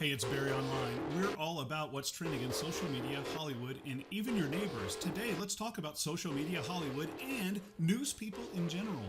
Hey, it's Barry Online. We're all about what's trending in social media, Hollywood, and even your neighbors. Today, let's talk about social media, Hollywood, and news people in general.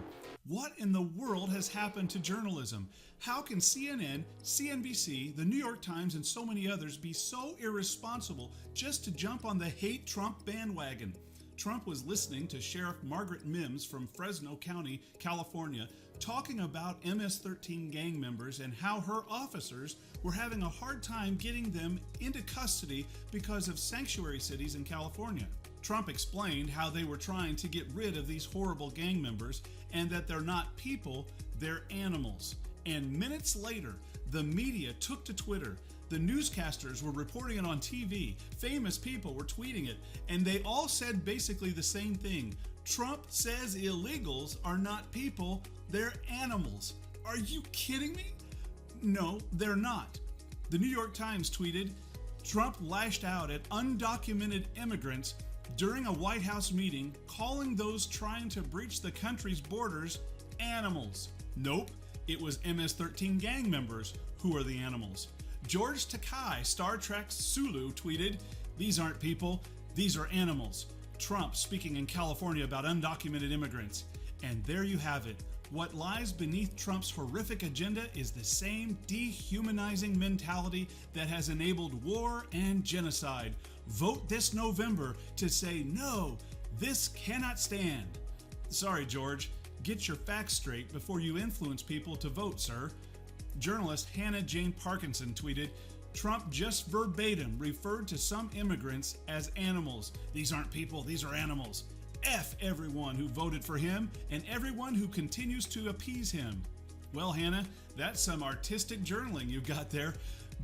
What in the world has happened to journalism? How can CNN, CNBC, the New York Times, and so many others be so irresponsible just to jump on the hate Trump bandwagon? Trump was listening to Sheriff Margaret Mims from Fresno County, California, talking about MS-13 gang members and how her officers were having a hard time getting them into custody because of sanctuary cities in California. Trump explained how they were trying to get rid of these horrible gang members and that they're not people, they're animals. And minutes later, the media took to Twitter. The newscasters were reporting it on TV. Famous people were tweeting it. And they all said basically the same thing. Trump says illegals are not people, they're animals. Are you kidding me? No, they're not. The New York Times tweeted, Trump lashed out at undocumented immigrants during a White House meeting, calling those trying to breach the country's borders animals. Nope, it was MS-13 gang members who are the animals. George Takei, Star Trek's Sulu, tweeted, "These aren't people, these are animals." Trump speaking in California about undocumented immigrants. And there you have it. What lies beneath Trump's horrific agenda is the same dehumanizing mentality that has enabled war and genocide. Vote this November to say, no, this cannot stand. Sorry, George. Get your facts straight before you influence people to vote, sir. Journalist Hannah Jane Parkinson tweeted, Trump just verbatim referred to some immigrants as animals. These aren't people, these are animals. F everyone who voted for him and everyone who continues to appease him. Well, Hannah, that's some artistic journaling you got there,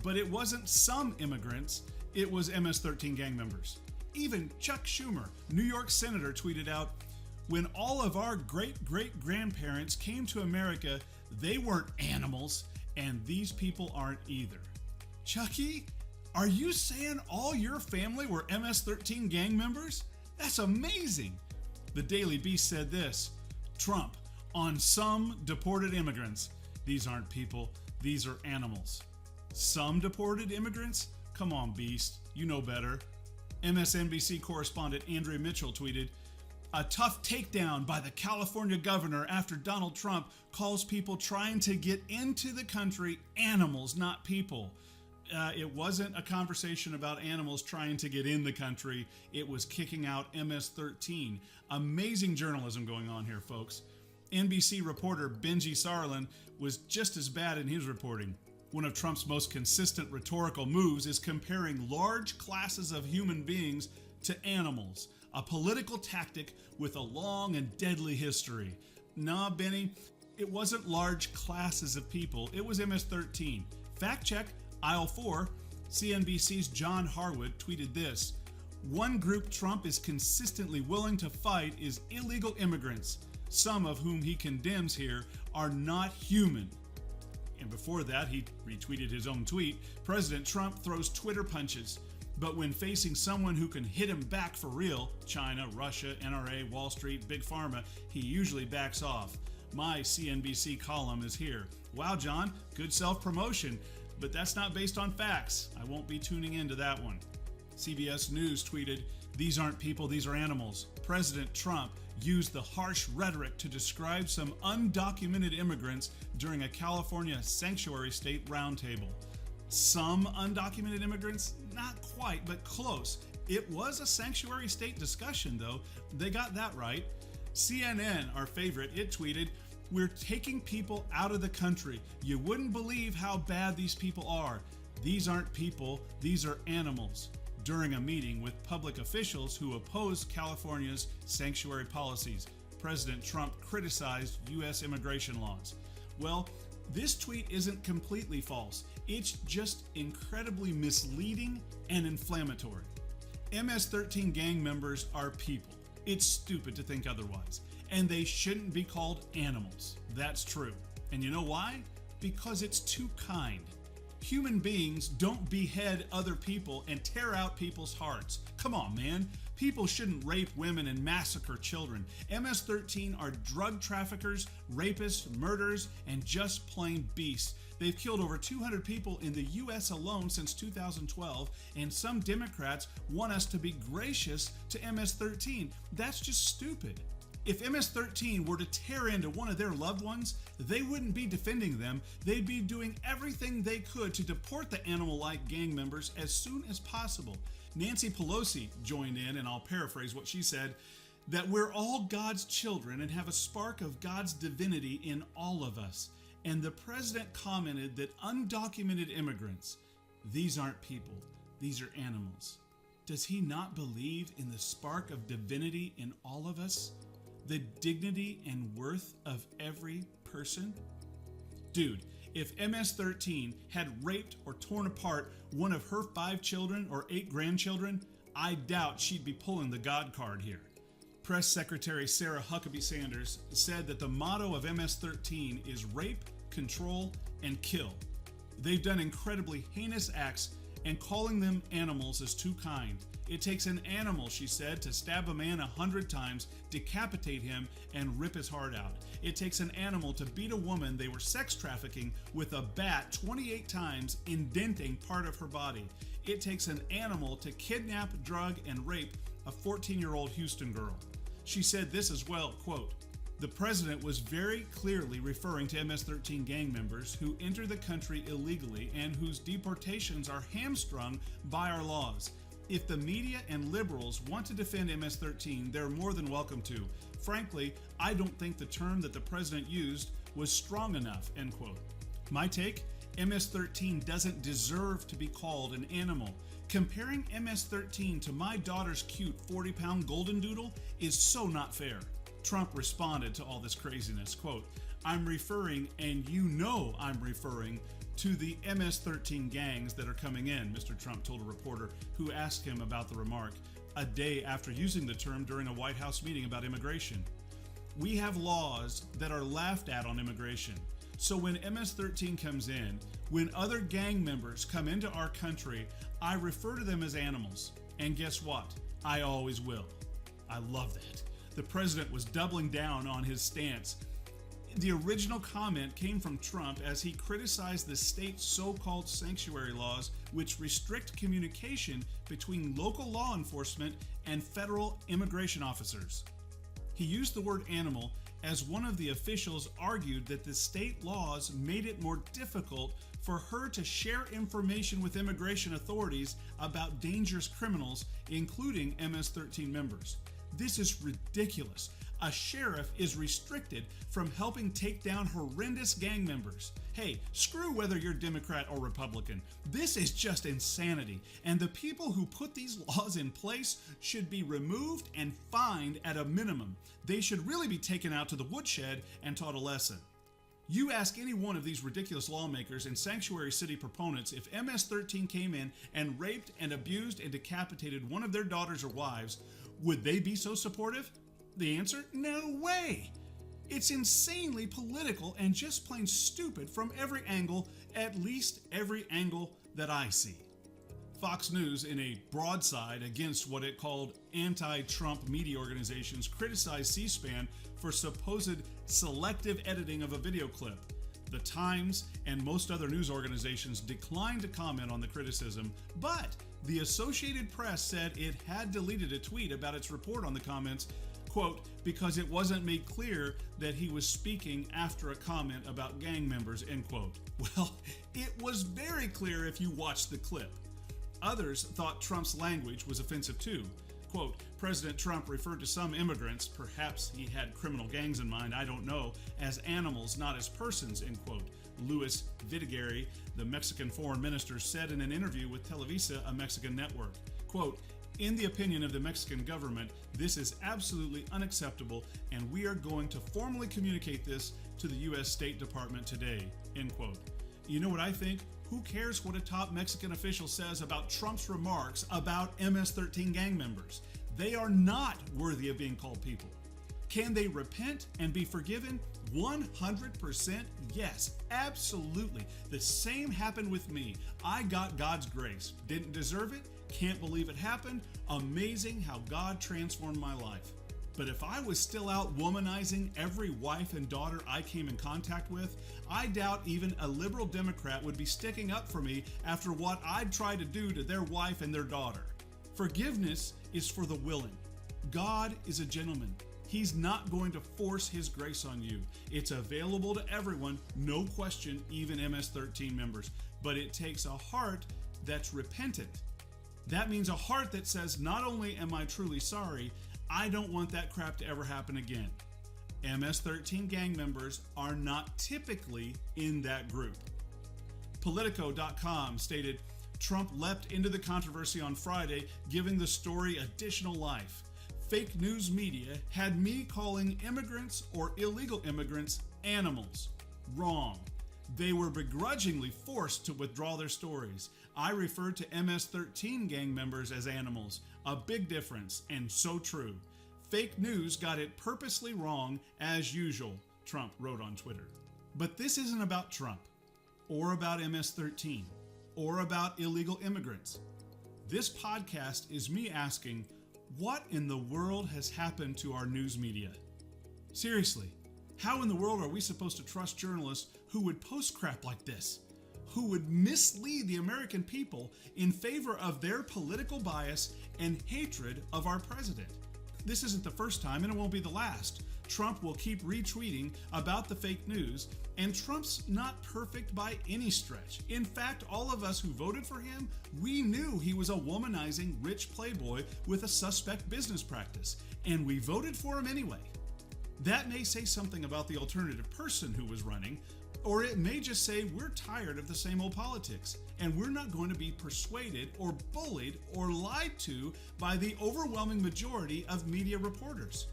but it wasn't some immigrants, it was MS-13 gang members. Even Chuck Schumer, New York senator, tweeted out, when all of our great-great-grandparents came to America, they weren't animals, and these people aren't either. Chucky, are you saying all your family were MS-13 gang members? That's amazing. The Daily Beast said this, Trump, on some deported immigrants. These aren't people, these are animals. Some deported immigrants? Come on, Beast, you know better. MSNBC correspondent Andrea Mitchell tweeted, a tough takedown by the California governor after Donald Trump calls people trying to get into the country animals, not people. It wasn't a conversation about animals trying to get in the country. It was kicking out MS-13. Amazing journalism going on here, folks. NBC reporter Benji Sarlin was just as bad in his reporting. One of Trump's most consistent rhetorical moves is comparing large classes of human beings to animals, a political tactic with a long and deadly history. Nah, Benny, it wasn't large classes of people. It was MS-13. Fact check. Aisle 4, CNBC's John Harwood tweeted this, one group Trump is consistently willing to fight is illegal immigrants, some of whom he condemns here are not human. And before that, he retweeted his own tweet, President Trump throws Twitter punches, but when facing someone who can hit him back for real, China, Russia, NRA, Wall Street, Big Pharma, he usually backs off. My CNBC column is here. Wow, John, good self-promotion. But that's not based on facts. I won't be tuning into that one. CBS News tweeted, these aren't people, these are animals. President Trump used the harsh rhetoric to describe some undocumented immigrants during a California sanctuary state roundtable. Some undocumented immigrants? Not quite, but close. It was a sanctuary state discussion, though. They got that right. CNN, our favorite, it tweeted, we're taking people out of the country. You wouldn't believe how bad these people are. These aren't people, these are animals. During a meeting with public officials who opposed California's sanctuary policies, President Trump criticized U.S. immigration laws. Well, this tweet isn't completely false. It's just incredibly misleading and inflammatory. MS-13 gang members are people. It's stupid to think otherwise. And they shouldn't be called animals. That's true. And you know why? Because it's too kind. Human beings don't behead other people and tear out people's hearts. Come on, man. People shouldn't rape women and massacre children. MS-13 are drug traffickers, rapists, murderers, and just plain beasts. They've killed over 200 people in the U.S. alone since 2012, and some Democrats want us to be gracious to MS-13. That's just stupid. If MS-13 were to tear into one of their loved ones, they wouldn't be defending them. They'd be doing everything they could to deport the animal-like gang members as soon as possible. Nancy Pelosi joined in, and I'll paraphrase what she said, that we're all God's children and have a spark of God's divinity in all of us. And the president commented that undocumented immigrants, these aren't people, these are animals. Does he not believe in the spark of divinity in all of us? The dignity and worth of every person? Dude, if MS-13 had raped or torn apart one of her 5 children or 8 grandchildren, I doubt she'd be pulling the God card here. Press Secretary Sarah Huckabee Sanders said that the motto of MS-13 is rape, control, and kill. They've done incredibly heinous acts, and calling them animals is too kind. It takes an animal, she said, to stab a man 100 times, decapitate him, and rip his heart out. It takes an animal to beat a woman they were sex trafficking with a bat 28 times, indenting part of her body. It takes an animal to kidnap, drug, and rape a 14-year-old Houston girl. She said this as well, quote, "The president was very clearly referring to MS-13 gang members who enter the country illegally and whose deportations are hamstrung by our laws. If the media and liberals want to defend MS-13, they're more than welcome to. Frankly, I don't think the term that the president used was strong enough," end quote. My take? MS-13 doesn't deserve to be called an animal. Comparing MS-13 to my daughter's cute 40-pound golden doodle is so not fair. Trump responded to all this craziness, quote, "I'm referring, and you know I'm referring, to the MS-13 gangs that are coming in," Mr. Trump told a reporter who asked him about the remark a day after using the term during a White House meeting about immigration. "We have laws that are laughed at on immigration. So when MS-13 comes in, when other gang members come into our country, I refer to them as animals. And guess what? I always will." I love that. The president was doubling down on his stance. The original comment came from Trump as he criticized the state's so-called sanctuary laws, which restrict communication between local law enforcement and federal immigration officers. He used the word animal as one of the officials argued that the state laws made it more difficult for her to share information with immigration authorities about dangerous criminals, including MS-13 members. This is ridiculous. A sheriff is restricted from helping take down horrendous gang members. Hey, screw whether you're Democrat or Republican. This is just insanity, and the people who put these laws in place should be removed and fined at a minimum. They should really be taken out to the woodshed and taught a lesson. You ask any one of these ridiculous lawmakers and sanctuary city proponents if MS-13 came in and raped and abused and decapitated one of their daughters or wives, would they be so supportive? The answer? No way! It's insanely political and just plain stupid from every angle, at least every angle that I see. Fox News, in a broadside against what it called anti-Trump media organizations, criticized C-SPAN for supposed selective editing of a video clip. The Times and most other news organizations declined to comment on the criticism, but the Associated Press said it had deleted a tweet about its report on the comments, quote, "because it wasn't made clear that he was speaking after a comment about gang members," end quote. Well, it was very clear if you watched the clip. Others thought Trump's language was offensive too. Quote, "President Trump referred to some immigrants, perhaps he had criminal gangs in mind, I don't know, as animals, not as persons," end quote. Luis Vidigari, the Mexican foreign minister, said in an interview with Televisa, a Mexican network, quote, "In the opinion of the Mexican government, this is absolutely unacceptable, and we are going to formally communicate this to the U.S. State Department today," end quote. You know what I think? Who cares what a top Mexican official says about Trump's remarks about MS-13 gang members? They are not worthy of being called people. Can they repent and be forgiven? 100% yes, absolutely. The same happened with me. I got God's grace. Didn't deserve it, Can't believe it happened. Amazing how God transformed my life. But if I was still out womanizing every wife and daughter I came in contact with, I doubt even a liberal Democrat would be sticking up for me after what I'd tried to do to their wife and their daughter. Forgiveness is for the willing. God is a gentleman. He's not going to force his grace on you. It's available to everyone, no question, even MS-13 members. But it takes a heart that's repentant. That means a heart that says, not only am I truly sorry, I don't want that crap to ever happen again. MS-13 gang members are not typically in that group. Politico.com stated, Trump leapt into the controversy on Friday, giving the story additional life. Fake news media had me calling immigrants or illegal immigrants animals. Wrong. They were begrudgingly forced to withdraw their stories. I referred to MS-13 gang members as animals. A big difference, and so true. Fake news got it purposely wrong as usual, Trump wrote on Twitter. But this isn't about Trump, or about MS-13, or about illegal immigrants. This podcast is me asking, what in the world has happened to our news media? Seriously, how in the world are we supposed to trust journalists who would post crap like this? Who would mislead the American people in favor of their political bias and hatred of our president? This isn't the first time, and it won't be the last. Trump will keep retweeting about the fake news, and Trump's not perfect by any stretch. In fact, all of us who voted for him, we knew he was a womanizing rich playboy with a suspect business practice, and we voted for him anyway. That may say something about the alternative person who was running, or it may just say we're tired of the same old politics, and we're not going to be persuaded or bullied or lied to by the overwhelming majority of media reporters.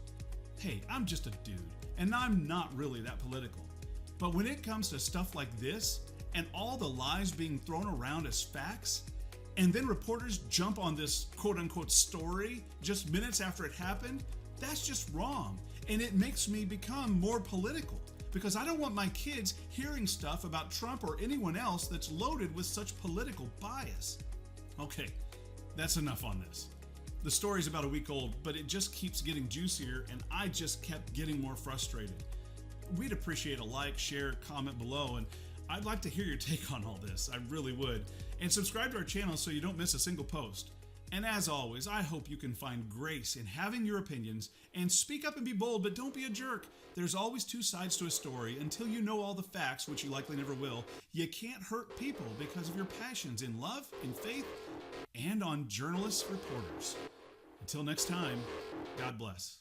Hey, I'm just a dude, and I'm not really that political. But when it comes to stuff like this, and all the lies being thrown around as facts, and then reporters jump on this quote-unquote story just minutes after it happened, that's just wrong, and it makes me become more political. Because I don't want my kids hearing stuff about Trump or anyone else that's loaded with such political bias. Okay, that's enough on this. The story's about a week old, but it just keeps getting juicier, and I just kept getting more frustrated. We'd appreciate a like, share, comment below, and I'd like to hear your take on all this. I really would. And subscribe to our channel so you don't miss a single post. And as always, I hope you can find grace in having your opinions and speak up and be bold, but don't be a jerk. There's always two sides to a story. Until you know all the facts, which you likely never will, you can't hurt people because of your passions in love, in faith, and on journalists, reporters. Until next time, God bless.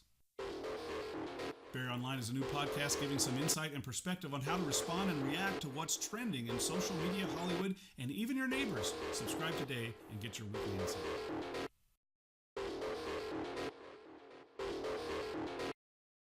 Barry Online is a new podcast giving some insight and perspective on how to respond and react to what's trending in social media, Hollywood, and even your neighbors. Subscribe today and get your weekly insight.